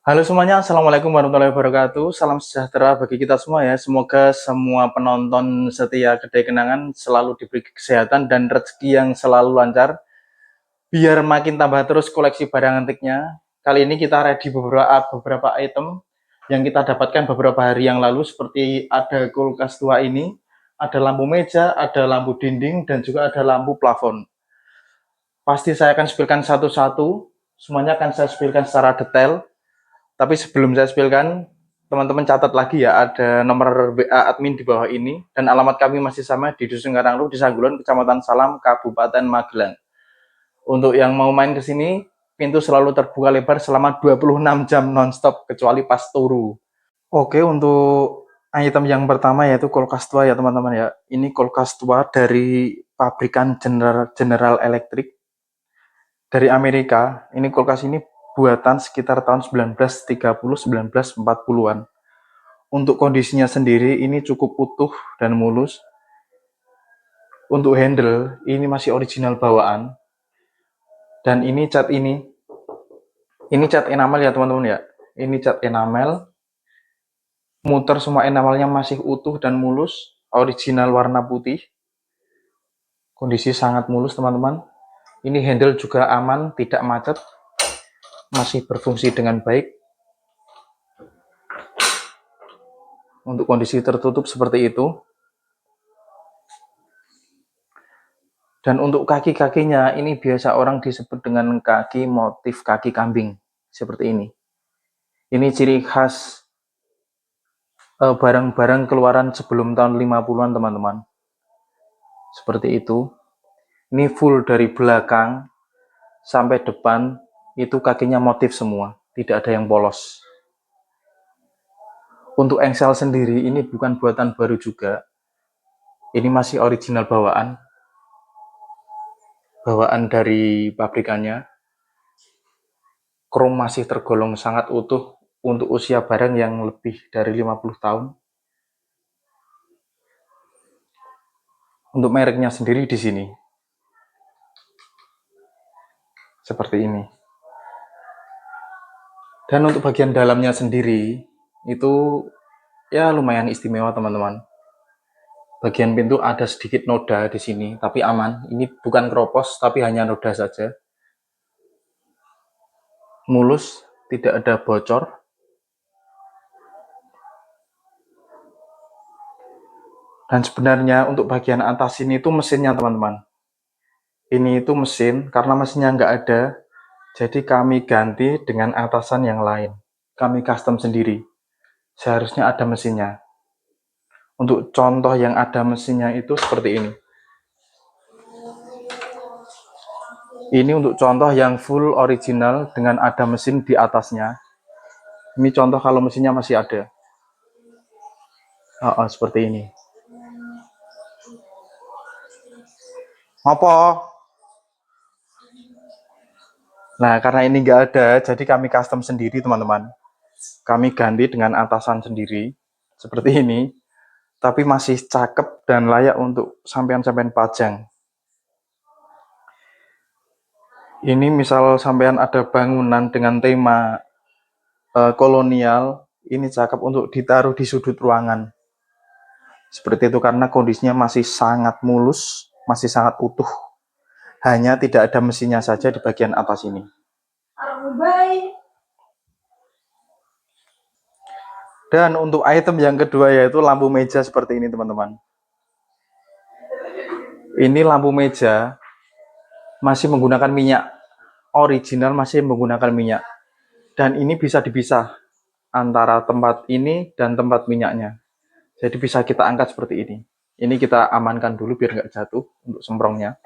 Halo semuanya, Assalamualaikum warahmatullahi wabarakatuh. Salam sejahtera bagi kita semua ya. Semoga semua penonton setia Kedai Kenangan selalu diberi kesehatan dan rezeki yang selalu lancar. Biar makin tambah terus koleksi barang antiknya. Kali ini kita ready beberapa item yang kita dapatkan beberapa hari yang lalu. Seperti ada kulkas tua ini, ada lampu meja, ada lampu dinding, dan juga ada lampu plafon. Pasti saya akan spillkan satu-satu. Semuanya akan saya spillkan secara detail. Tapi sebelum saya spillkan, teman-teman catat lagi ya, ada nomor WA admin di bawah ini, dan alamat kami masih sama di Dusun Karanglu, Desa Gulon, Kecamatan Salam, Kabupaten Magelang. Untuk yang mau main ke sini, pintu selalu terbuka lebar selama 26 jam nonstop, kecuali pas turu. Oke, untuk item yang pertama yaitu kulkas tua ya teman-teman ya. Ini kulkas tua dari pabrikan General Electric dari Amerika. Ini kulkas ini buatan sekitar tahun 1930-1940-an. Untuk kondisinya sendiri ini cukup utuh dan mulus. Untuk handle ini masih original bawaan. Dan ini cat enamel ya teman-teman ya. Ini cat enamel. Muter semua enamelnya masih utuh dan mulus. Original warna putih. Kondisi sangat mulus teman-teman. Ini handle juga aman, tidak macet. Masih berfungsi dengan baik. Untuk kondisi tertutup seperti itu. Dan untuk kaki-kakinya ini biasa orang disebut dengan kaki motif kaki kambing seperti ini. Ini ciri khas barang-barang keluaran sebelum tahun 50-an teman-teman. Seperti itu. Ini full dari belakang sampai depan itu kakinya motif semua, tidak ada yang polos. Untuk engsel sendiri ini bukan buatan baru juga. Ini masih original bawaan dari pabrikannya. Krom masih tergolong sangat utuh untuk usia barang yang lebih dari 50 tahun. Untuk mereknya sendiri di sini. Seperti ini. Dan untuk bagian dalamnya sendiri itu ya lumayan istimewa teman-teman. Bagian pintu ada sedikit noda di sini, tapi aman. Ini bukan keropos, tapi hanya noda saja. Mulus, tidak ada bocor. Dan sebenarnya untuk bagian atas ini itu mesinnya teman-teman. Ini itu mesin, karena mesinnya nggak ada, jadi kami ganti dengan atasan yang lain. Kami custom sendiri. Seharusnya ada mesinnya. Untuk contoh yang ada mesinnya itu seperti ini. Ini untuk contoh yang full original dengan ada mesin di atasnya. Ini contoh kalau mesinnya masih ada. Seperti ini. Apa? Nah, karena ini nggak ada, jadi kami custom sendiri teman-teman. Kami ganti dengan atasan sendiri. Seperti ini. Tapi masih cakep dan layak untuk sampean-sampean pajang. Ini misal sampean ada bangunan dengan tema kolonial, ini cakep untuk ditaruh di sudut ruangan. Seperti itu karena kondisinya masih sangat mulus, masih sangat utuh. Hanya tidak ada mesinnya saja di bagian atas ini. Dan untuk item yang kedua yaitu lampu meja seperti ini teman-teman. Ini lampu meja masih menggunakan minyak. Original masih menggunakan minyak. Dan ini bisa dipisah antara tempat ini dan tempat minyaknya. Jadi bisa kita angkat seperti ini. Ini kita amankan dulu biar nggak jatuh untuk semprongnya.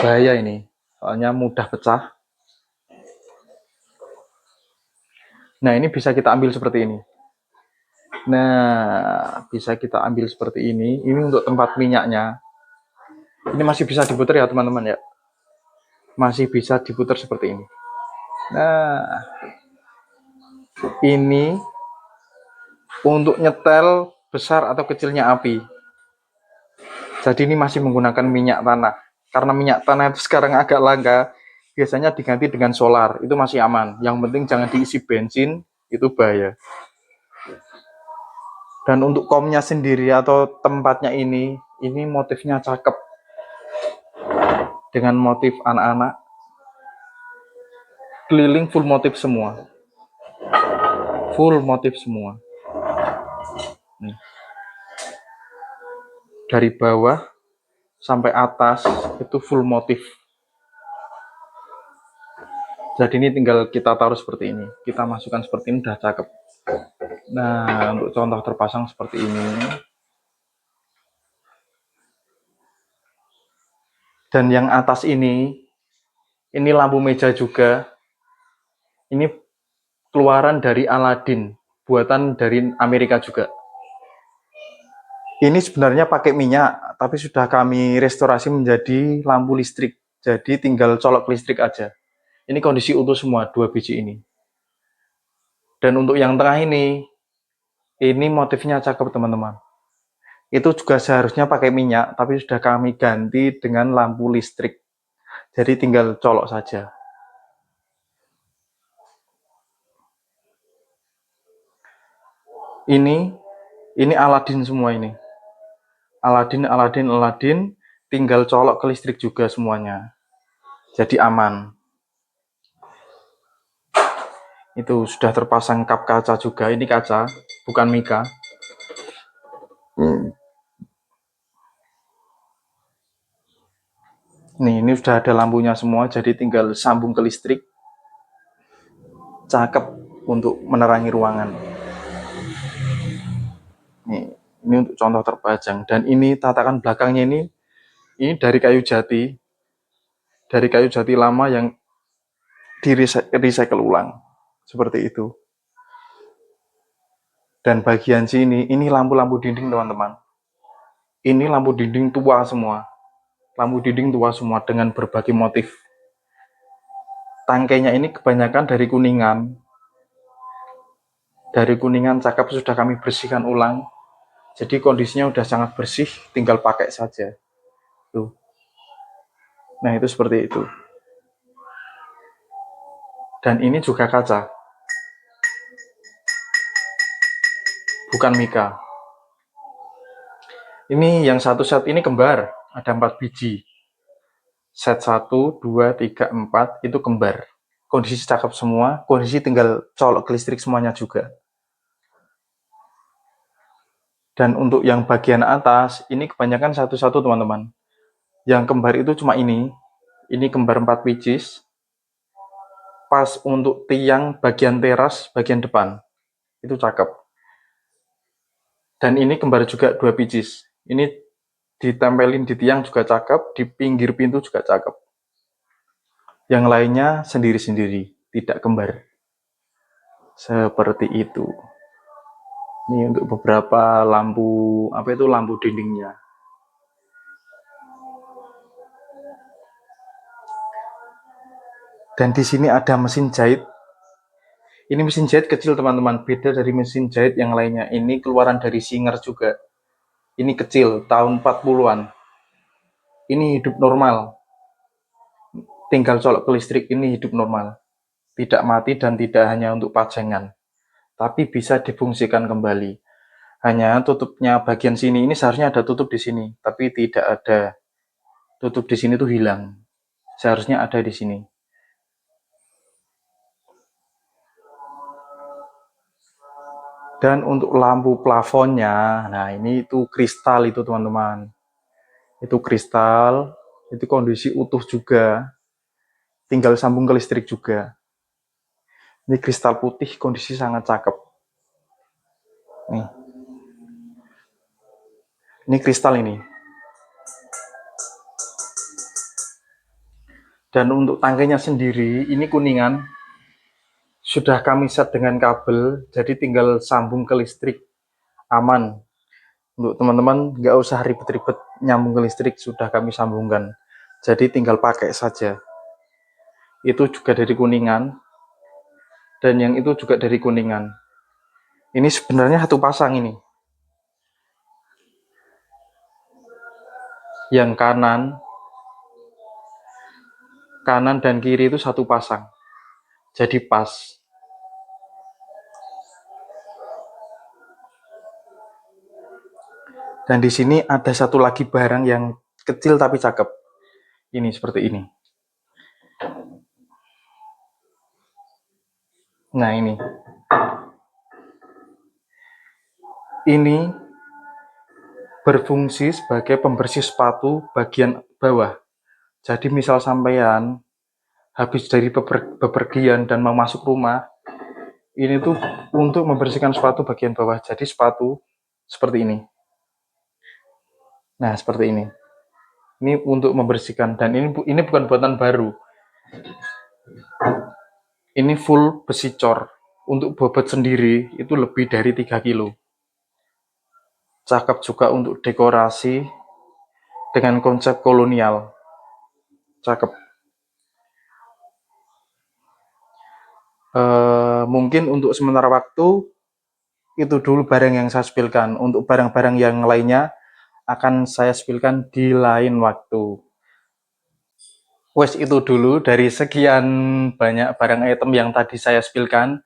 Bahaya ini, soalnya mudah pecah. Nah, ini bisa kita ambil seperti ini. Nah, bisa kita ambil seperti ini. Ini untuk tempat minyaknya. Ini masih bisa diputar ya teman-teman ya. Masih bisa diputar seperti ini. Nah, ini untuk nyetel besar atau kecilnya api. Jadi ini masih menggunakan minyak tanah. Karena minyak tanah itu sekarang agak langka, biasanya diganti dengan solar, itu masih aman. Yang penting jangan diisi bensin, itu bahaya. Dan untuk komnya sendiri atau tempatnya ini motifnya cakep, dengan motif anak-anak, keliling full motif semua, full motif semua. Nih. Dari bawah sampai atas itu full motif. Jadi ini tinggal kita taruh seperti ini, kita masukkan seperti ini, udah cakep. Nah, untuk contoh terpasang seperti ini. Dan yang atas ini lampu meja juga. Ini keluaran dari Aladin, buatan dari Amerika juga. Ini sebenarnya pakai minyak, tapi sudah kami restorasi menjadi lampu listrik. Jadi tinggal colok listrik aja. Ini kondisi utuh semua, 2 biji ini. Dan untuk yang tengah ini motifnya cakep teman-teman. Itu juga seharusnya pakai minyak, tapi sudah kami ganti dengan lampu listrik. Jadi tinggal colok saja. Ini Aladin semua ini. Aladin, tinggal colok ke listrik juga semuanya. Jadi aman. Itu sudah terpasang kap kaca juga. Ini kaca, bukan mika. Nih, ini sudah ada lampunya semua, jadi tinggal sambung ke listrik. Cakep untuk menerangi ruangan. Ini untuk contoh terpajang. Dan ini tatakan belakangnya ini dari kayu jati. Dari kayu jati lama yang di recycle ulang. Seperti itu. Dan bagian sini, ini lampu-lampu dinding teman-teman. Ini lampu dinding tua semua. Lampu dinding tua semua dengan berbagai motif. Tangkainya ini kebanyakan dari Kuningan. Dari Kuningan cakep, sudah kami bersihkan ulang. Jadi kondisinya udah sangat bersih, tinggal pakai saja. Tuh. Nah, itu seperti itu. Dan ini juga kaca. Bukan mika. Ini yang satu set ini kembar, ada 4 biji. Set 1, 2, 3, 4 itu kembar. Kondisi cakep semua, kondisi tinggal colok ke listrik semuanya juga. Dan untuk yang bagian atas, ini kebanyakan satu-satu teman-teman. Yang kembar itu cuma ini kembar 4 pieces. Pas untuk tiang bagian teras, bagian depan, itu cakep. Dan ini kembar juga 2 pieces. Ini ditempelin di tiang juga cakep, di pinggir pintu juga cakep. Yang lainnya sendiri-sendiri, tidak kembar. Seperti itu. Ini untuk beberapa lampu, lampu dindingnya. Dan di sini ada mesin jahit. Ini mesin jahit kecil teman-teman, beda dari mesin jahit yang lainnya. Ini keluaran dari Singer juga. Ini kecil, tahun 40-an. Ini hidup normal. Tinggal colok ke listrik, ini hidup normal. Tidak mati dan tidak hanya untuk pajangan. Tapi bisa difungsikan kembali. Hanya tutupnya bagian sini, ini seharusnya ada tutup di sini. Tapi tidak ada. Tutup di sini tuh hilang. Seharusnya ada di sini. Dan untuk lampu plafonnya, nah ini itu kristal itu teman-teman. Itu kristal, itu kondisi utuh juga. Tinggal sambung ke listrik juga. Ini kristal putih, kondisi sangat cakep. Nih. Ini kristal ini. Dan untuk tangkainya sendiri, ini Kuningan. Sudah kami set dengan kabel, jadi tinggal sambung ke listrik. Aman. Untuk teman-teman, nggak usah ribet-ribet nyambung ke listrik, sudah kami sambungkan. Jadi tinggal pakai saja. Itu juga dari Kuningan. Dan yang itu juga dari Kuningan. Ini sebenarnya satu pasang ini. Yang kanan kanan dan kiri itu satu pasang, jadi pas. Dan di sini ada satu lagi barang yang kecil tapi cakep. Ini seperti ini. Nah, ini berfungsi sebagai pembersih sepatu bagian bawah. Jadi misal sampean habis dari bepergian dan mau masuk rumah, ini tuh untuk membersihkan sepatu bagian bawah. Jadi sepatu seperti ini. Nah, seperti ini. Ini untuk membersihkan, dan ini bukan buatan baru. Ini full besi cor. Untuk bobot sendiri itu lebih dari 3 kilo. Cakep juga untuk dekorasi dengan konsep kolonial. Cakep. Mungkin untuk sementara waktu itu dulu barang yang saya spillkan. Untuk barang-barang yang lainnya akan saya spillkan di lain waktu. Wes, itu dulu dari sekian banyak barang item yang tadi saya spillkan.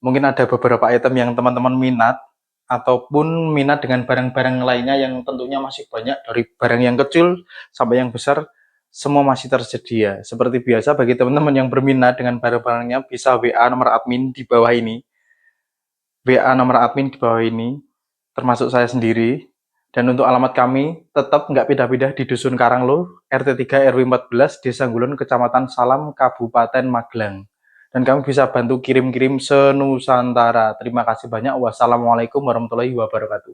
Mungkin ada beberapa item yang teman-teman minat, ataupun minat dengan barang-barang lainnya yang tentunya masih banyak, dari barang yang kecil sampai yang besar, semua masih tersedia. Seperti biasa, bagi teman-teman yang berminat dengan barang-barangnya, bisa WA nomor admin di bawah ini. WA nomor admin di bawah ini, termasuk saya sendiri. Dan untuk alamat kami tetap nggak pindah-pindah di Dusun Karanglo, RT 3 RW 14, Desa Ngulon, Kecamatan Salam, Kabupaten Magelang. Dan kami bisa bantu kirim-kirim senusantara. Terima kasih banyak. Wassalamualaikum warahmatullahi wabarakatuh.